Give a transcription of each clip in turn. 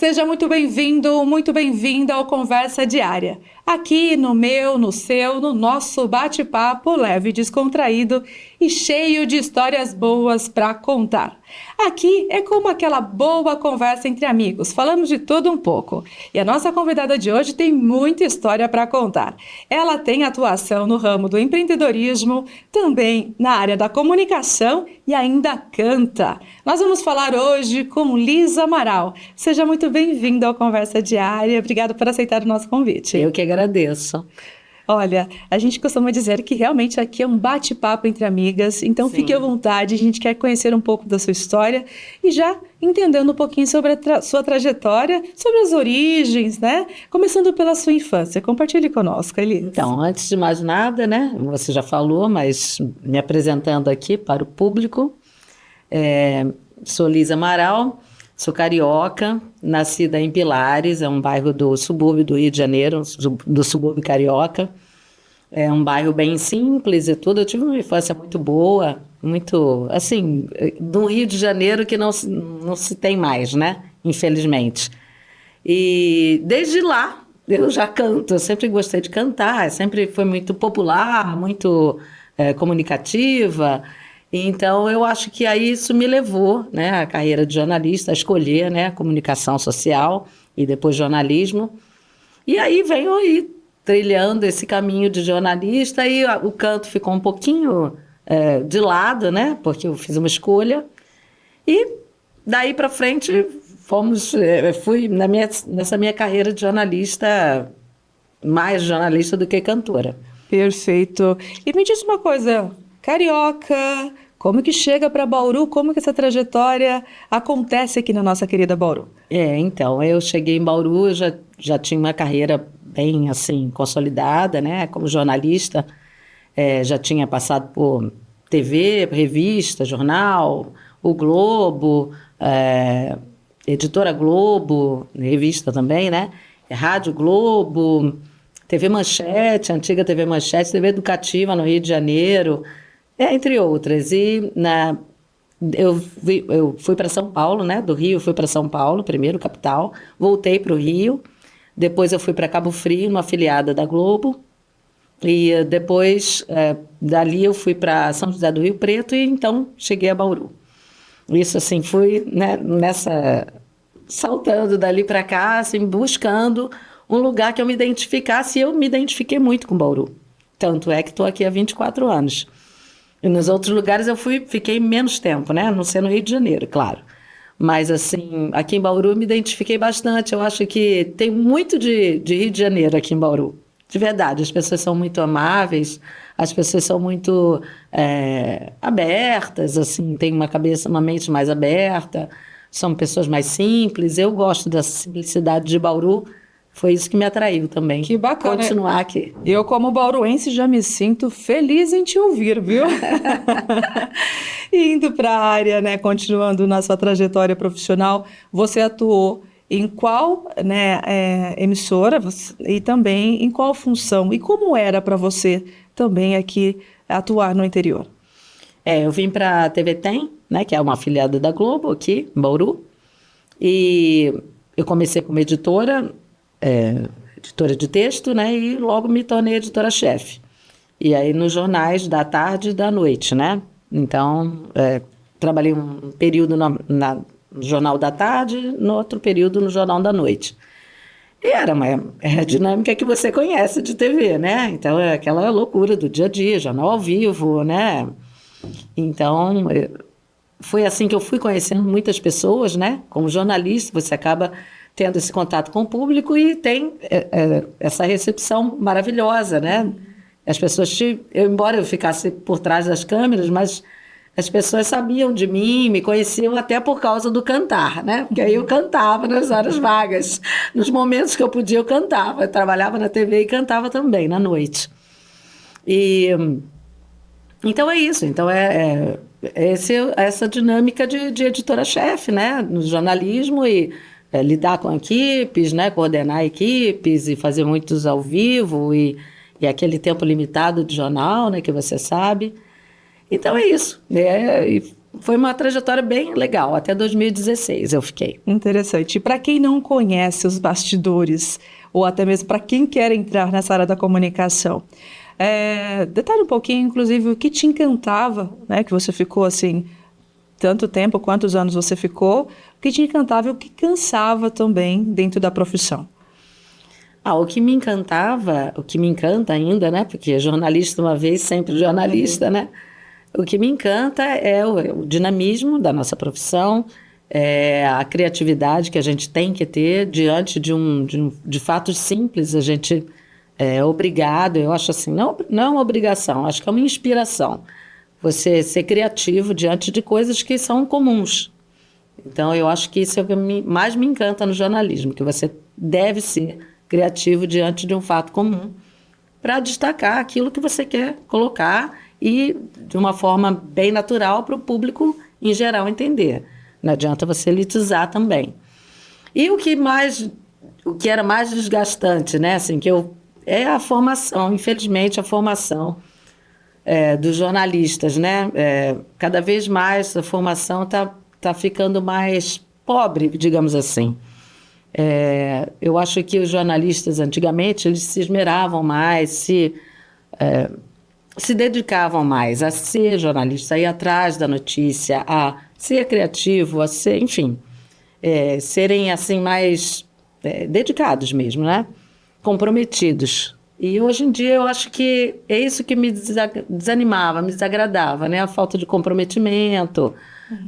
seja muito bem-vindo, muito bem-vinda ao Conversa Diária. Aqui no meu, no seu, no nosso bate-papo leve e descontraído e cheio de histórias boas para contar. Aqui é como aquela boa conversa entre amigos, falamos de tudo um pouco. E a nossa convidada de hoje tem muita história para contar. Ela tem atuação no ramo do empreendedorismo, também na área da comunicação e ainda canta. Nós vamos falar hoje com Lisa Amaral. Seja muito bem-vinda ao Conversa Diária. Obrigada por aceitar o nosso convite. Eu que agradeço. Olha, a gente costuma dizer que realmente aqui é um bate-papo entre amigas, então Sim. Fique à vontade, a gente quer conhecer um pouco da sua história e já entendendo um pouquinho sobre a sua trajetória, sobre as origens, né? Começando pela sua infância. Compartilhe conosco, Elisa. Então, antes de mais nada, né? Você já falou, mas me apresentando aqui para o público, sou Lisa Amaral, sou carioca, nascida em Pilares, é um bairro do subúrbio do Rio de Janeiro, do subúrbio carioca. É um bairro bem simples e tudo. Eu tive uma infância muito boa, muito, assim, do Rio de Janeiro que não se tem mais, né? Infelizmente. E desde lá eu já canto, eu sempre gostei de cantar, sempre foi muito popular, muito comunicativa. Então, eu acho que aí isso me levou, né, à carreira de jornalista, a escolher, né, comunicação social e depois jornalismo. E aí venho aí trilhando esse caminho de jornalista e o canto ficou um pouquinho de lado, né, porque eu fiz uma escolha. E daí para frente fui nessa minha carreira de jornalista, mais jornalista do que cantora. Perfeito. E me diz uma coisa, carioca, como que chega para Bauru? Como que essa trajetória acontece aqui na nossa querida Bauru? Então, eu cheguei em Bauru, eu já tinha uma carreira bem, assim, consolidada, né, como jornalista. Já tinha passado por TV, revista, jornal, o Globo, Editora Globo, revista também, né, Rádio Globo, TV Manchete, antiga TV Manchete, TV Educativa no Rio de Janeiro, entre outras. E eu fui para São Paulo, né? Do Rio, fui para São Paulo, primeiro, capital. Voltei para o Rio. Depois eu fui para Cabo Frio, uma afiliada da Globo. E depois, dali, eu fui para São José do Rio Preto e então cheguei a Bauru. Isso, assim, fui, né, saltando dali para cá, assim, buscando um lugar que eu me identificasse, e eu me identifiquei muito com Bauru. Tanto é que estou aqui há 24 anos. E nos outros lugares eu fiquei menos tempo, né? Não sei, no Rio de Janeiro, claro. Mas, assim, aqui em Bauru eu me identifiquei bastante. Eu acho que tem muito de Rio de Janeiro aqui em Bauru. De verdade, as pessoas são muito amáveis, as pessoas são muito abertas, assim, têm uma mente mais aberta, são pessoas mais simples. Eu gosto dessa simplicidade de Bauru. Foi isso que me atraiu também. Que bacana. Continuar aqui. Eu, como bauruense, já me sinto feliz em te ouvir, viu? Indo para a área, né, continuando na sua trajetória profissional, você atuou em qual, né, emissora e também em qual função? E como era para você também aqui atuar no interior? Eu vim para a TV Tem, né, que é uma afiliada da Globo aqui, em Bauru. E eu comecei como editora de texto, né? E logo me tornei editora-chefe. E aí nos jornais da tarde e da noite, né? Então, trabalhei um período no Jornal da Tarde, no outro período no Jornal da Noite. E era a dinâmica que você conhece de TV, né? Então, é aquela loucura do dia a dia, jornal ao vivo, né? Então, foi assim que eu fui conhecendo muitas pessoas, né? Como jornalista, você acaba tendo esse contato com o público e tem essa recepção maravilhosa, né? As pessoas, embora eu ficasse por trás das câmeras, mas as pessoas sabiam de mim, me conheciam até por causa do cantar, né? Porque aí eu cantava nas horas vagas, nos momentos que eu podia eu cantava. Eu trabalhava na TV e cantava também, na noite. Então é isso, então essa dinâmica de editora-chefe, né? No jornalismo e lidar com equipes, né? Coordenar equipes e fazer muitos ao vivo e aquele tempo limitado de jornal, né? Que você sabe. Então é isso. foi uma trajetória bem legal. Até 2016 eu fiquei. Interessante. Para quem não conhece os bastidores, ou até mesmo para quem quer entrar nessa área da comunicação, detalhe um pouquinho, inclusive, o que te encantava, né, que você ficou assim tanto tempo, quantos anos você ficou, o que te encantava e o que cansava também dentro da profissão. O que me encantava, o que me encanta ainda, né? Porque jornalista uma vez, sempre jornalista, né? O que me encanta é o dinamismo da nossa profissão, a criatividade que a gente tem que ter diante de fatos simples. A gente é obrigado, eu acho assim, não é uma obrigação, acho que é uma inspiração. Você ser criativo diante de coisas que são comuns. Então, eu acho que isso é o que mais me encanta no jornalismo, que você deve ser criativo diante de um fato comum para destacar aquilo que você quer colocar e de uma forma bem natural para o público em geral entender. Não adianta você elitizar também. E o que era mais desgastante, né, assim, é a formação, infelizmente, a formação dos jornalistas, né? Cada vez mais a formação tá ficando mais pobre, digamos assim. Eu acho que os jornalistas, antigamente, eles se esmeravam mais, se dedicavam mais a ser jornalista, a ir atrás da notícia, a ser criativo, a ser, enfim, serem assim mais dedicados mesmo, né? Comprometidos. E hoje em dia eu acho que é isso que me desanimava, me desagradava, né? A falta de comprometimento,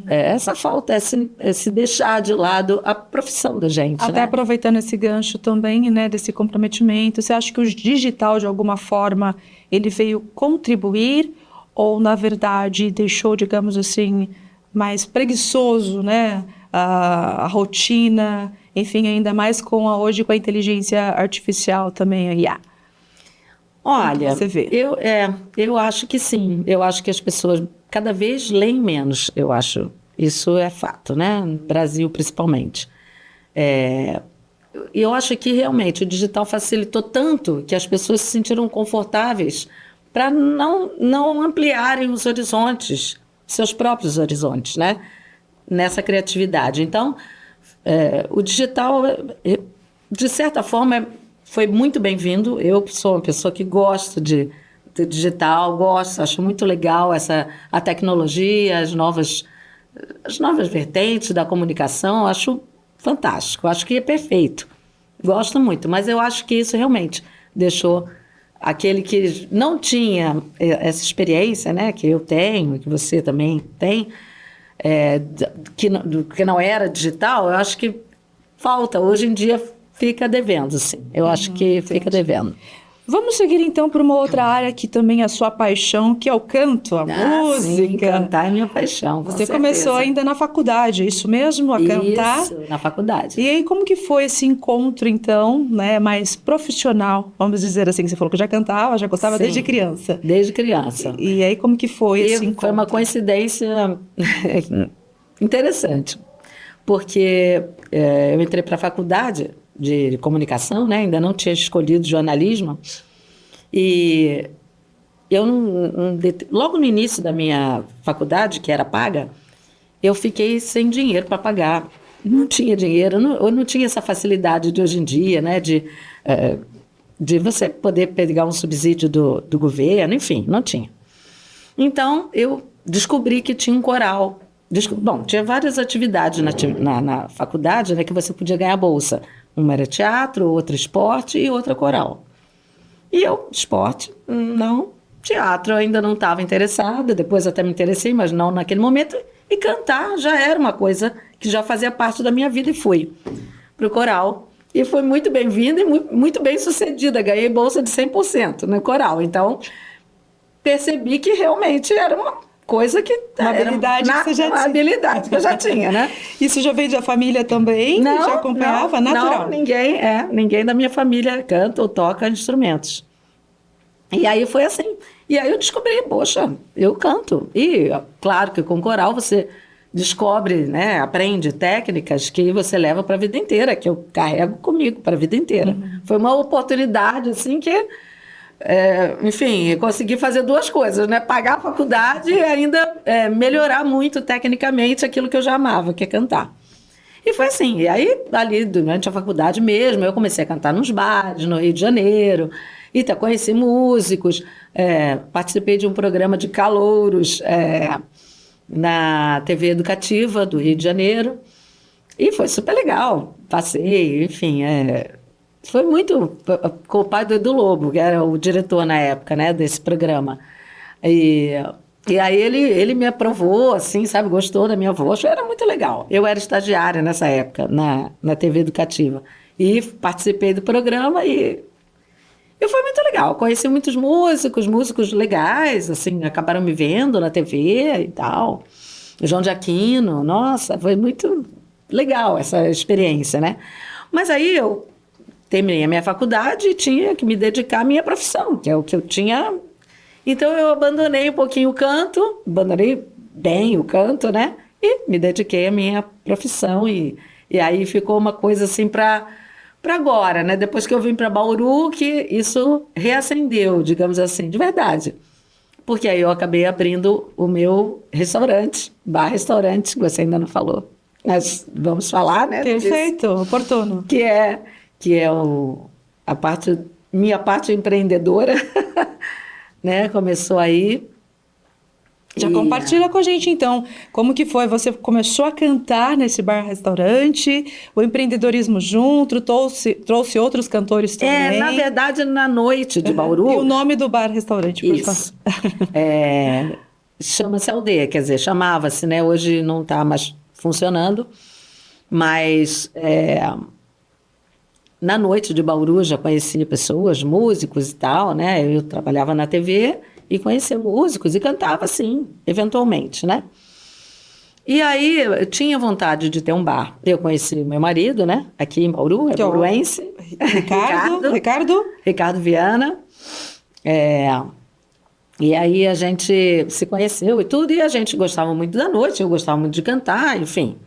essa falta, esse deixar de lado a profissão da gente. Até né? aproveitando esse gancho também, né, desse comprometimento, você acha que o digital, de alguma forma, ele veio contribuir ou, na verdade, deixou, digamos assim, mais preguiçoso, né, a rotina, enfim, ainda mais hoje com a inteligência artificial também, a IA? Olha, você vê? eu acho que sim. Eu acho que as pessoas cada vez leem menos, eu acho. Isso é fato, né? No Brasil, principalmente. E eu acho que realmente o digital facilitou tanto que as pessoas se sentiram confortáveis para não ampliarem os horizontes, seus próprios horizontes, né? Nessa criatividade. Então, o digital, de certa forma, foi muito bem-vindo. Eu sou uma pessoa que gosto de digital, acho muito legal a tecnologia, as novas vertentes da comunicação, acho fantástico, acho que é perfeito. Gosto muito, mas eu acho que isso realmente deixou aquele que não tinha essa experiência, né, que eu tenho, que você também tem, que não era digital, eu acho que falta. Hoje em dia fica devendo, sim. Eu acho que fica devendo. Vamos seguir então para uma outra área que também é a sua paixão, que é o canto, a música. Sim, cantar é minha paixão. Você começou ainda na faculdade, é isso mesmo? A cantar? Isso, na faculdade. E aí, como que foi esse encontro, então, né, mais profissional, vamos dizer assim, que você falou que já cantava, já gostava desde criança. Desde criança. E aí, como que foi esse encontro? Foi uma coincidência interessante, porque eu entrei para a faculdade de comunicação, né? Ainda não tinha escolhido jornalismo, e eu logo no início da minha faculdade, que era paga, eu fiquei sem dinheiro para pagar. Não tinha dinheiro, eu não tinha essa facilidade de hoje em dia, né? De você poder pegar um subsídio do governo, enfim, não tinha. Então, eu descobri que tinha um coral. Bom, tinha várias atividades na faculdade, né, que você podia ganhar bolsa. Uma era teatro, outra esporte e outra coral. E eu, esporte, não. Teatro eu ainda não estava interessada, depois até me interessei, mas não naquele momento. E cantar já era uma coisa que já fazia parte da minha vida, e fui para o coral. E foi muito bem-vinda e muito bem sucedida. Ganhei bolsa de 100% no coral. Então, percebi que realmente era uma coisa que uma habilidade que você já tinha. Uma habilidade que eu já tinha, né? Isso já veio da família também? Não, já acompanhava? Natural? Não, ninguém da minha família canta ou toca instrumentos. E aí foi assim. E aí eu descobri, poxa, eu canto. E claro que com coral você descobre, né, aprende técnicas que você leva para a vida inteira, que eu carrego comigo para a vida inteira. Foi uma oportunidade assim que enfim, consegui fazer duas coisas, né? Pagar a faculdade e ainda melhorar muito tecnicamente aquilo que eu já amava, que é cantar. E foi assim, e aí ali durante a faculdade mesmo, eu comecei a cantar nos bares, no Rio de Janeiro, e conheci músicos, participei de um programa de calouros na TV Educativa do Rio de Janeiro, e foi super legal, passei, enfim, foi muito com o pai do Edu Lobo, que era o diretor na época, né, desse programa, e aí ele me aprovou, assim, sabe, gostou da minha voz, era muito legal. Eu era estagiária nessa época, na TV Educativa, e participei do programa e foi muito legal. Conheci muitos músicos legais, assim, acabaram me vendo na TV e tal. O João de Aquino, nossa, foi muito legal essa experiência, né? Mas aí eu terminei a minha faculdade e tinha que me dedicar à minha profissão, que é o que eu tinha. Então eu abandonei um pouquinho o canto, abandonei bem o canto, né? E me dediquei à minha profissão. E aí ficou uma coisa assim para agora, né? Depois que eu vim para Bauru, que isso reacendeu, digamos assim, de verdade. Porque aí eu acabei abrindo o meu restaurante, bar-restaurante, que você ainda não falou. Mas vamos falar, né? Perfeito, oportuno. Que é minha parte empreendedora. Né? Começou aí. Já compartilha com a gente, então, como que foi? Você começou a cantar nesse bar-restaurante, o empreendedorismo junto, trouxe outros cantores também. Na verdade, na noite de Bauru... E o nome do bar-restaurante, por isso. Chama-se Aldeia, quer dizer, chamava-se, né? Hoje não está mais funcionando, mas... Na noite de Bauru, já conheci pessoas, músicos e tal, né? Eu trabalhava na TV e conhecia músicos e cantava, sim, eventualmente, né? E aí, eu tinha vontade de ter um bar. Eu conheci meu marido, né? Aqui em Bauru, é bauruense. Ricardo Viana. E aí, a gente se conheceu e tudo, e a gente gostava muito da noite, eu gostava muito de cantar, enfim...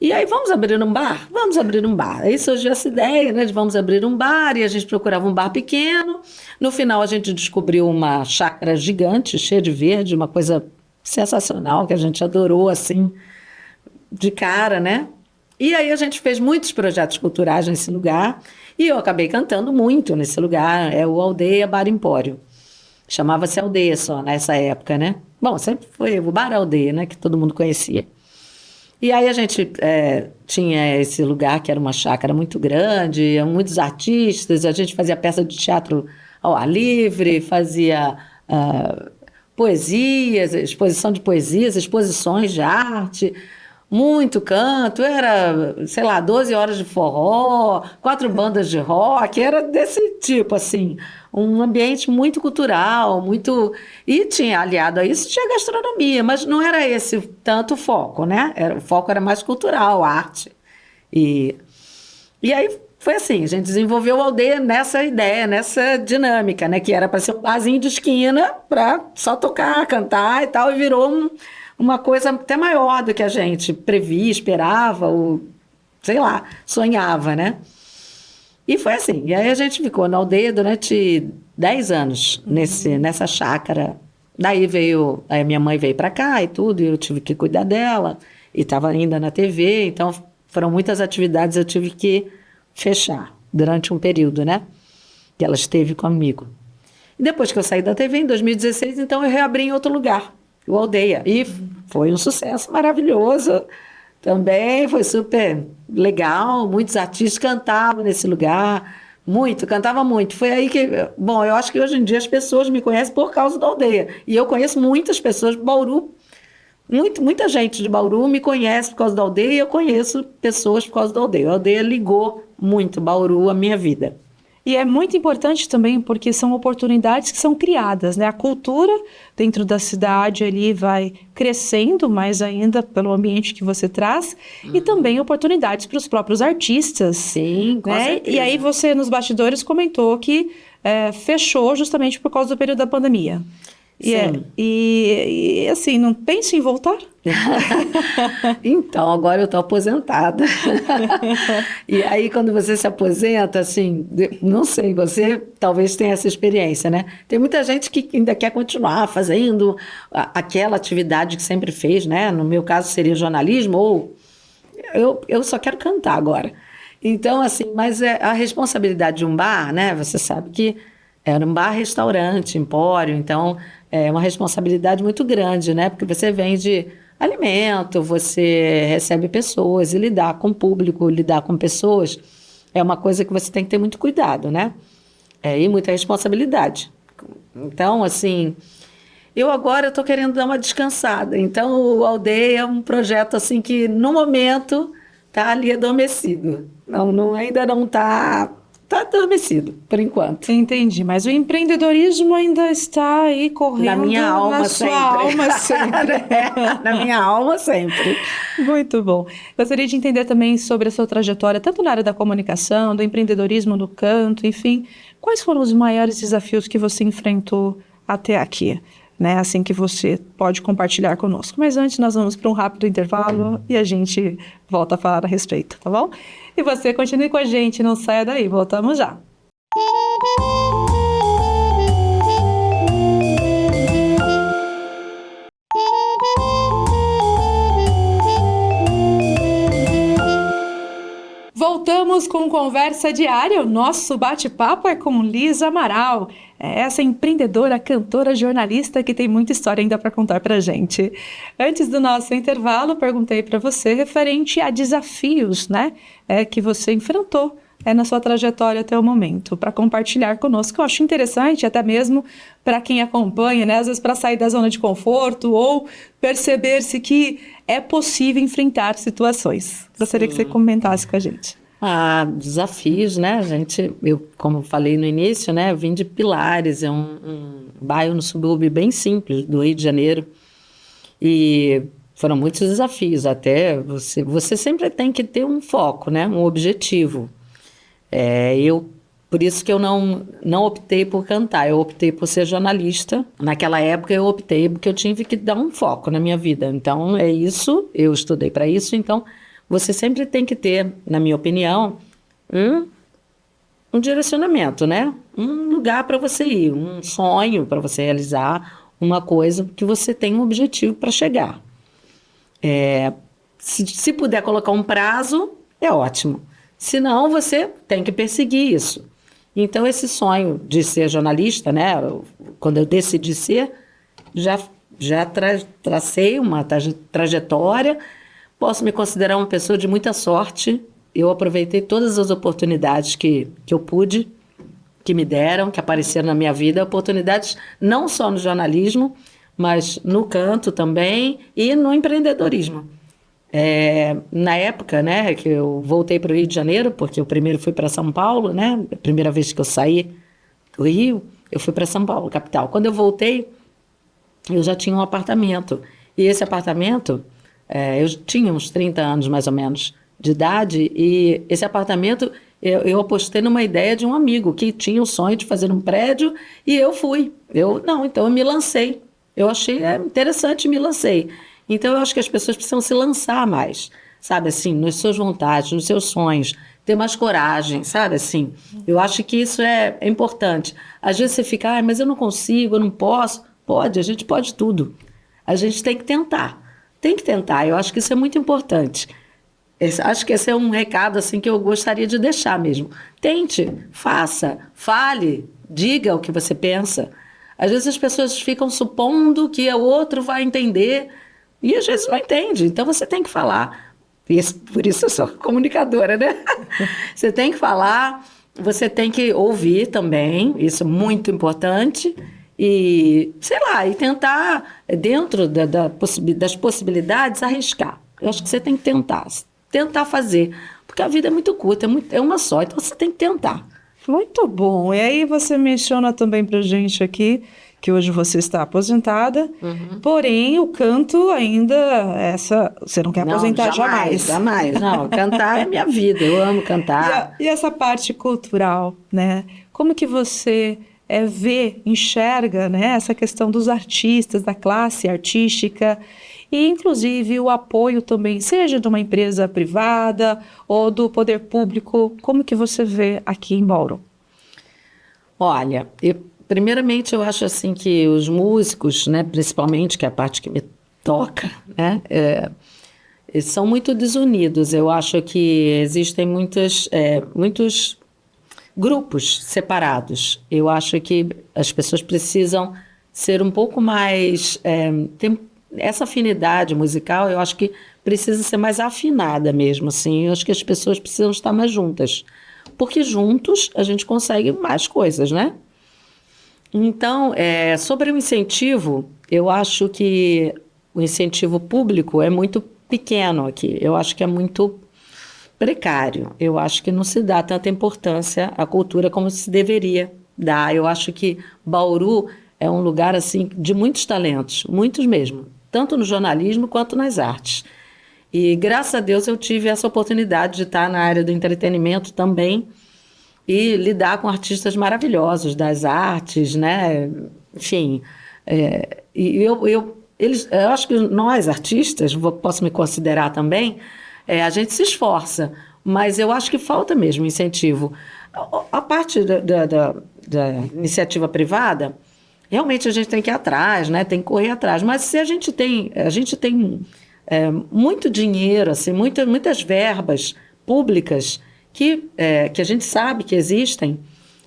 E aí, vamos abrir um bar? Vamos abrir um bar. Aí surgiu essa ideia, né, de vamos abrir um bar, e a gente procurava um bar pequeno. No final, a gente descobriu uma chácara gigante, cheia de verde, uma coisa sensacional, que a gente adorou, assim, de cara, né? E aí, a gente fez muitos projetos culturais nesse lugar, e eu acabei cantando muito nesse lugar, é o Aldeia Bar Empório. Chamava-se Aldeia só, nessa época, né? Bom, sempre foi o Bar Aldeia, né, que todo mundo conhecia. E aí a gente tinha esse lugar que era uma chácara muito grande, muitos artistas, a gente fazia peça de teatro ao ar livre, fazia poesias, exposição de poesias, exposições de arte, muito canto, era, sei lá, 12 horas de forró, 4 bandas de rock, era desse tipo, assim, um ambiente muito cultural, muito... E tinha, aliado a isso, tinha gastronomia, mas não era esse tanto o foco, né? O foco era mais cultural, arte. E aí foi assim, a gente desenvolveu a Aldeia nessa ideia, nessa dinâmica, né? Que era para ser um barzinho de esquina, para só tocar, cantar e tal, e virou uma coisa até maior do que a gente previa, esperava, ou, sei lá, sonhava, né? E foi assim. E aí a gente ficou na Aldeia durante 10 anos, nessa chácara. Daí a minha mãe veio para cá e tudo, e eu tive que cuidar dela, e estava ainda na TV, então foram muitas atividades, eu tive que fechar durante um período, né? Que ela esteve comigo. E depois que eu saí da TV, em 2016, então eu reabri em outro lugar, o Aldeia. E foi um sucesso maravilhoso também, foi super legal, muitos artistas cantavam nesse lugar, cantava muito. Foi aí que, bom, eu acho que hoje em dia as pessoas me conhecem por causa da Aldeia. E eu conheço muitas pessoas de Bauru, muita gente de Bauru me conhece por causa da Aldeia, e eu conheço pessoas por causa da Aldeia. A Aldeia ligou muito Bauru à minha vida. E é muito importante também porque são oportunidades que são criadas, né? A cultura dentro da cidade ali vai crescendo mais ainda pelo ambiente que você traz e também oportunidades para os próprios artistas. Sim, com certeza. E aí você nos bastidores comentou que fechou justamente por causa do período da pandemia. Sim. E assim, não pense em voltar? Então, agora eu estou aposentada. E aí, quando você se aposenta, assim, não sei, você talvez tenha essa experiência, né? Tem muita gente que ainda quer continuar fazendo aquela atividade que sempre fez, né? No meu caso, seria jornalismo, ou eu só quero cantar agora. Então, assim, mas a responsabilidade de um bar, né? Você sabe que era um bar-restaurante, empório, então é uma responsabilidade muito grande, né? Porque você vende alimento, você recebe pessoas e lidar com o público, lidar com pessoas é uma coisa que você tem que ter muito cuidado, né? E muita responsabilidade. Então, assim, eu agora estou querendo dar uma descansada. Então, o Aldeia é um projeto assim que, no momento, está ali adormecido. Ainda não está adormecido, por enquanto. Entendi, mas o empreendedorismo ainda está aí Na correndo minha alma na sempre. sua alma sempre. Na minha alma sempre. Muito bom. Gostaria de entender também sobre a sua trajetória, tanto na área da comunicação, do empreendedorismo, do canto, enfim. Quais foram os maiores desafios que você enfrentou até aqui? Né, assim que você pode compartilhar conosco. Mas antes nós vamos para um rápido intervalo e a gente volta a falar a respeito, tá bom? E você continue com a gente, não saia daí, voltamos já. Voltamos com Conversa Diária. O nosso bate-papo é com Liza Amaral, essa empreendedora, cantora, jornalista que tem muita história ainda para contar para a gente. Antes do nosso intervalo, perguntei para você referente a desafios, né, que você enfrentou na sua trajetória até o momento, para compartilhar conosco. Eu acho interessante, até mesmo para quem acompanha, né, às vezes para sair da zona de conforto ou perceber-se que é possível enfrentar situações. Gostaria que você comentasse com a gente. Desafios, né, gente? Eu, como falei no início, né, vim de Pilares, é um bairro no subúrbio bem simples do Rio de Janeiro. E foram muitos desafios, até você sempre tem que ter um foco, né, um objetivo. Por isso que eu não optei por cantar, eu optei por ser jornalista. Naquela época eu optei porque eu tive que dar um foco na minha vida. Então é isso, eu estudei para isso, então você sempre tem que ter, na minha opinião, um direcionamento, né? Um lugar para você ir, um sonho para você realizar, uma coisa que você tem um objetivo para chegar. Se puder colocar um prazo, é ótimo. Se não, você tem que perseguir isso. Então, esse sonho de ser jornalista, né? Quando eu decidi ser, já tracei uma trajetória. Posso me considerar uma pessoa de muita sorte. Eu aproveitei todas as oportunidades que eu pude, que me deram, que apareceram na minha vida. Oportunidades não só no jornalismo, mas no canto também e no empreendedorismo. Na época, né, que eu voltei para o Rio de Janeiro, porque eu primeiro fui para São Paulo, né, a primeira vez que eu saí do Rio, eu fui para São Paulo, capital. Quando eu voltei, eu já tinha um apartamento. E esse apartamento, eu tinha uns 30 anos mais ou menos de idade, e esse apartamento, eu apostei numa ideia de um amigo que tinha o sonho de fazer um prédio, e eu fui. Então eu me lancei. Eu achei interessante e me lancei. Então, eu acho que as pessoas precisam se lançar mais, sabe, assim, nas suas vontades, nos seus sonhos, ter mais coragem, sabe, assim. Eu acho que isso é importante. Às vezes você fica, mas eu não consigo, eu não posso. Pode, a gente pode tudo. A gente tem que tentar. Tem que tentar, eu acho que isso é muito importante. Acho que esse é um recado, assim, que eu gostaria de deixar mesmo. Tente, faça, fale, diga o que você pensa. Às vezes as pessoas ficam supondo que o outro vai entender. E às vezes não entende, então você tem que falar. Por isso eu sou comunicadora, né? Você tem que falar, você tem que ouvir também, isso é muito importante. E, sei lá, e tentar, dentro das possibilidades, arriscar. Eu acho que você tem que tentar fazer. Porque a vida é muito curta, é uma só, então você tem que tentar. Muito bom. E aí você menciona também pra gente aqui que hoje você está aposentada, porém o canto ainda, você não quer aposentar jamais. Jamais. Não, cantar é minha vida, eu amo cantar. E essa parte cultural, né? Como que você vê, enxerga, né, essa questão dos artistas, da classe artística e, inclusive, o apoio também, seja de uma empresa privada ou do poder público? Como que você vê aqui em Bauru? Olha, primeiramente eu acho assim que os músicos, né, principalmente, que é a parte que me toca, né, eles são muito desunidos. Eu acho que existem muitos grupos separados. Eu acho que as pessoas precisam ser um pouco mais... ter essa afinidade musical, eu acho que precisa ser mais afinada mesmo, assim. Eu acho que as pessoas precisam estar mais juntas. Porque juntos a gente consegue mais coisas, né? Então, sobre o incentivo, eu acho que o incentivo público é muito pequeno aqui. Eu acho que é muito precário. Eu acho que não se dá tanta importância à cultura como se deveria dar. Eu acho que Bauru é um lugar assim de muitos talentos, muitos mesmo, tanto no jornalismo quanto nas artes. E graças a Deus eu tive essa oportunidade de estar na área do entretenimento também e lidar com artistas maravilhosos das artes, né? Enfim, eu acho que nós artistas, posso me considerar também, a gente se esforça, mas eu acho que falta mesmo incentivo. A parte da iniciativa privada, realmente a gente tem que ir atrás, né? Tem que correr atrás. Mas se a gente tem muito dinheiro, assim, muitas verbas públicas que a gente sabe que existem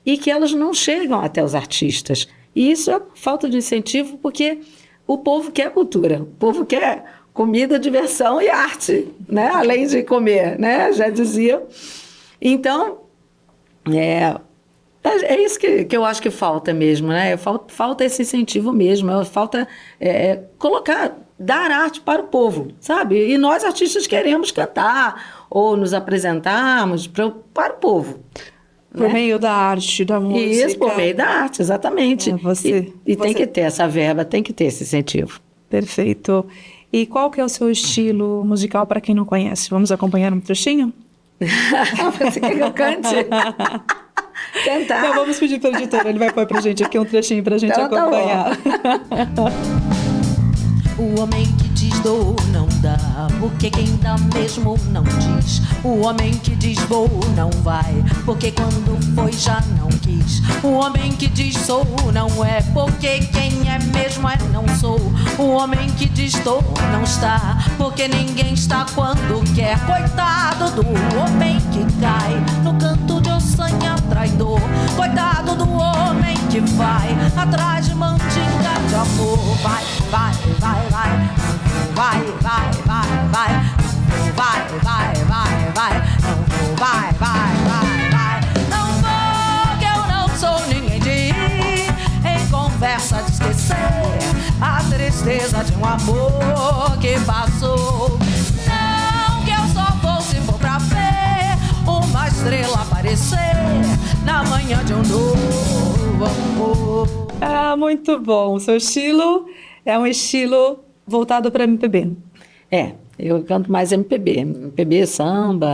e que elas não chegam até os artistas. E isso é falta de incentivo, porque o povo quer cultura, o povo quer comida, diversão e arte, né? Além de comer, né? Já dizia. Então, é isso que eu acho que falta mesmo, né? Falta esse incentivo mesmo, falta dar arte para o povo, sabe? E nós, artistas, queremos cantar ou nos apresentarmos para o povo. Por meio da arte, da música. Isso, por meio da arte, exatamente. Tem que ter essa verba, tem que ter esse incentivo. Perfeito. E qual que é o seu estilo musical para quem não conhece? Vamos acompanhar um trechinho? Você quer que eu cante? Cantar? Então vamos pedir para o editor, ele vai pôr pra gente aqui um trechinho pra gente acompanhar. O homem que diz dou não dá, porque quem dá mesmo não diz. O homem que diz vou não vai, porque quando foi já não quis. O homem que diz sou não é, porque quem é mesmo não sou. O homem que diz estou não está, porque ninguém está quando quer. Coitado do homem que cai no canto de ossanha traidor. Coitado do homem que vai atrás de mandinga de amor. Vai, vai, vai, vai, vai, vai, vai, vai, vai, vai, vai, vai, não vou, vai, vai, vai, vai, não vou, que eu não sou ninguém de ir em conversa de esquecer a tristeza de um amor que passou. Não, que eu só vou se for pra ver uma estrela aparecer na manhã de um novo amor. Ah, muito bom. O seu estilo é um estilo voltado para MPB. Eu canto mais MPB, samba,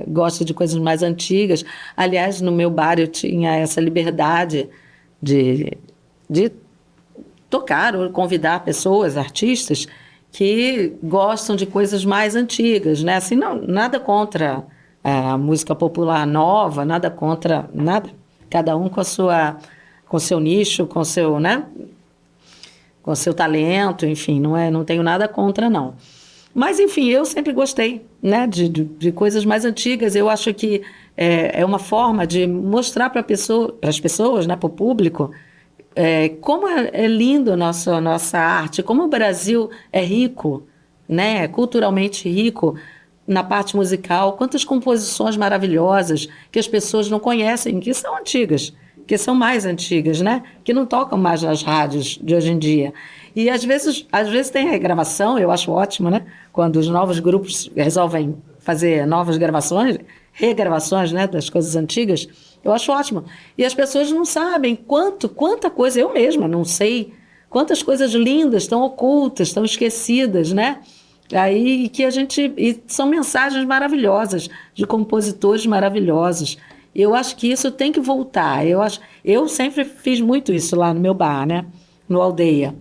gosto de coisas mais antigas. Aliás, no meu bar eu tinha essa liberdade de tocar ou convidar pessoas, artistas, que gostam de coisas mais antigas, né? Assim, não, nada contra a música popular nova, nada contra nada. Cada um com seu nicho, com seu, né? Com seu talento, enfim, não tenho nada contra, não. Mas, enfim, eu sempre gostei, né, de coisas mais antigas. Eu acho que é uma forma de mostrar para as pessoas, né, para o público, como é lindo a nossa arte, como o Brasil é rico, né, culturalmente rico na parte musical, quantas composições maravilhosas que as pessoas não conhecem, que são antigas, que são mais antigas, né? Que não tocam mais nas rádios de hoje em dia. E às vezes tem regravação, eu acho ótimo, né? Quando os novos grupos resolvem fazer novas regravações, né, das coisas antigas, eu acho ótimo. E as pessoas não sabem quanta coisa, eu mesma não sei, quantas coisas lindas estão ocultas, estão esquecidas, né? E são mensagens maravilhosas, de compositores maravilhosos. Eu acho que isso tem que voltar. Eu sempre fiz muito isso lá no meu bar, né? No Aldeia.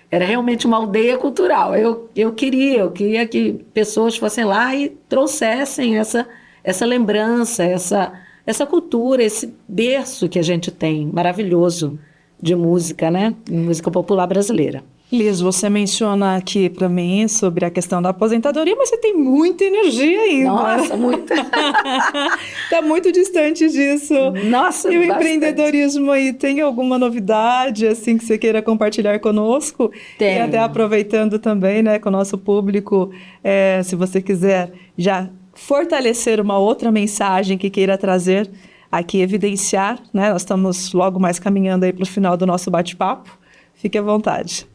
Era realmente uma aldeia cultural. Eu queria que pessoas fossem lá e trouxessem essa lembrança, essa cultura, esse berço que a gente tem, maravilhoso, de música, né? Música popular brasileira. Liz, você menciona aqui para mim sobre a questão da aposentadoria, mas você tem muita energia ainda. Nossa, muita. Está muito distante disso. Nossa, e o bastante. empreendedorismo aí, tem alguma novidade assim que você queira compartilhar conosco? Tem. E até aproveitando também, né, com o nosso público, se você quiser já fortalecer uma outra mensagem que queira trazer aqui, evidenciar, né? Nós estamos logo mais caminhando aí para o final do nosso bate-papo. Fique à vontade.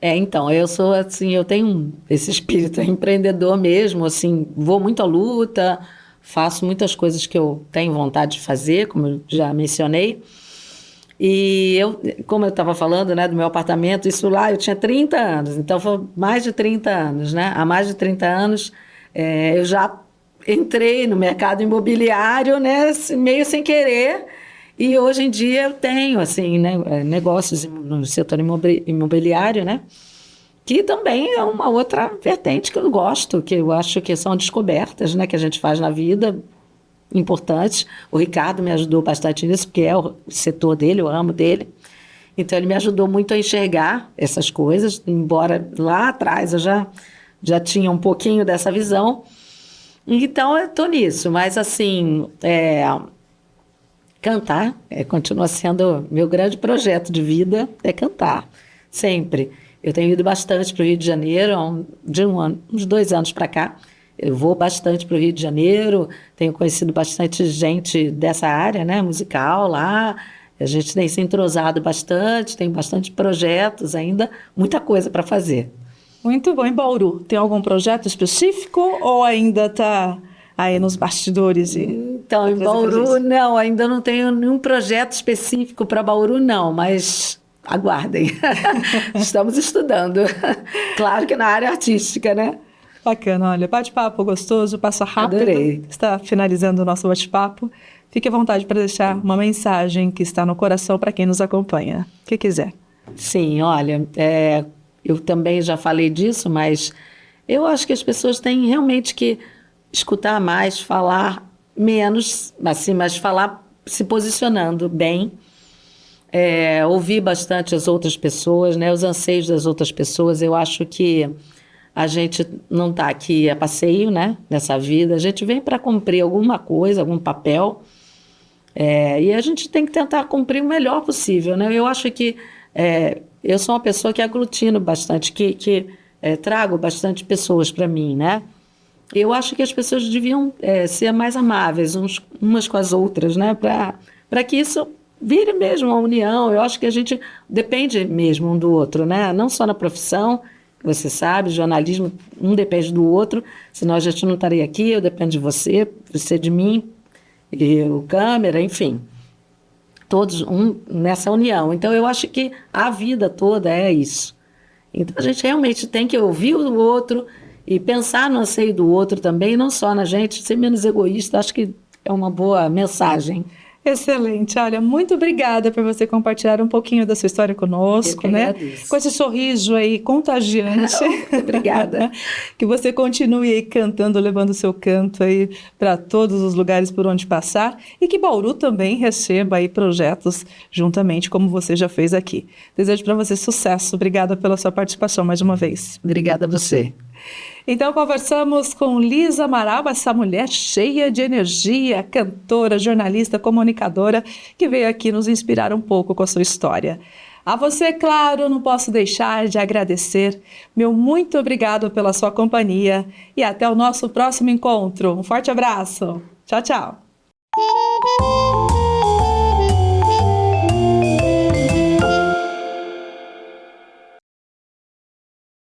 Então, eu sou assim, eu tenho esse espírito empreendedor mesmo, assim, vou muito à luta, faço muitas coisas que eu tenho vontade de fazer, como eu já mencionei. E como eu estava falando, né, do meu apartamento, isso lá, eu tinha 30 anos, então foi mais de 30 anos, né? Há mais de 30 anos eu já entrei no mercado imobiliário, né, meio sem querer. E hoje em dia eu tenho, assim, né, negócios no setor imobiliário, né, que também é uma outra vertente que eu gosto, que eu acho que são descobertas, né, que a gente faz na vida, importantes. O Ricardo me ajudou bastante nisso, porque é o setor dele, eu amo dele. Então, ele me ajudou muito a enxergar essas coisas, embora lá atrás eu já tinha um pouquinho dessa visão. Então, eu estou nisso, mas assim... Cantar continua sendo meu grande projeto de vida, é cantar, sempre. Eu tenho ido bastante para o Rio de Janeiro, uns 2 anos para cá. Eu vou bastante para o Rio de Janeiro, tenho conhecido bastante gente dessa área, né, musical lá. A gente tem se entrosado bastante, tem bastante projetos ainda, muita coisa para fazer. Muito bom. Em Bauru, tem algum projeto específico ou ainda está aí nos bastidores? Então, em Bauru, não, ainda não tenho nenhum projeto específico para Bauru, não, mas aguardem. Estamos estudando. Claro que na área artística, né? Bacana, olha, bate-papo gostoso, passa rápido. Adorei. Está finalizando o nosso bate-papo. Fique à vontade para deixar uma mensagem que está no coração para quem nos acompanha, o que quiser. Sim, olha, eu também já falei disso, mas eu acho que as pessoas têm realmente que escutar mais, falar menos, assim, mas falar se posicionando bem, ouvir bastante as outras pessoas, né, os anseios das outras pessoas. Eu acho que a gente não está aqui a passeio, né, nessa vida, a gente vem para cumprir alguma coisa, algum papel, e a gente tem que tentar cumprir o melhor possível, né? Eu acho que eu sou uma pessoa que aglutino bastante, que trago bastante pessoas para mim, né? Eu acho que as pessoas deviam ser mais amáveis umas com as outras, né? Para que isso vire mesmo uma união. Eu acho que a gente depende mesmo um do outro, né? Não só na profissão, você sabe, jornalismo, um depende do outro, senão a gente não estaria aqui, eu dependo de você de mim, e o câmera, enfim. Todos nessa união. Então, eu acho que a vida toda é isso. Então, a gente realmente tem que ouvir o outro e pensar no anseio do outro também, não só na gente, ser menos egoísta. Acho que é uma boa mensagem. Excelente. Olha, muito obrigada por você compartilhar um pouquinho da sua história conosco, né? Agradeço. Com esse sorriso aí contagiante. Muito obrigada. Que você continue aí cantando, levando o seu canto aí para todos os lugares por onde passar e que Bauru também receba aí projetos juntamente, como você já fez aqui. Desejo para você sucesso. Obrigada pela sua participação mais uma vez. Obrigada a você. Então, conversamos com Liz Amaral, essa mulher cheia de energia, cantora, jornalista, comunicadora, que veio aqui nos inspirar um pouco com a sua história. A você, claro, não posso deixar de agradecer. Meu muito obrigado pela sua companhia e até o nosso próximo encontro. Um forte abraço. Tchau, tchau.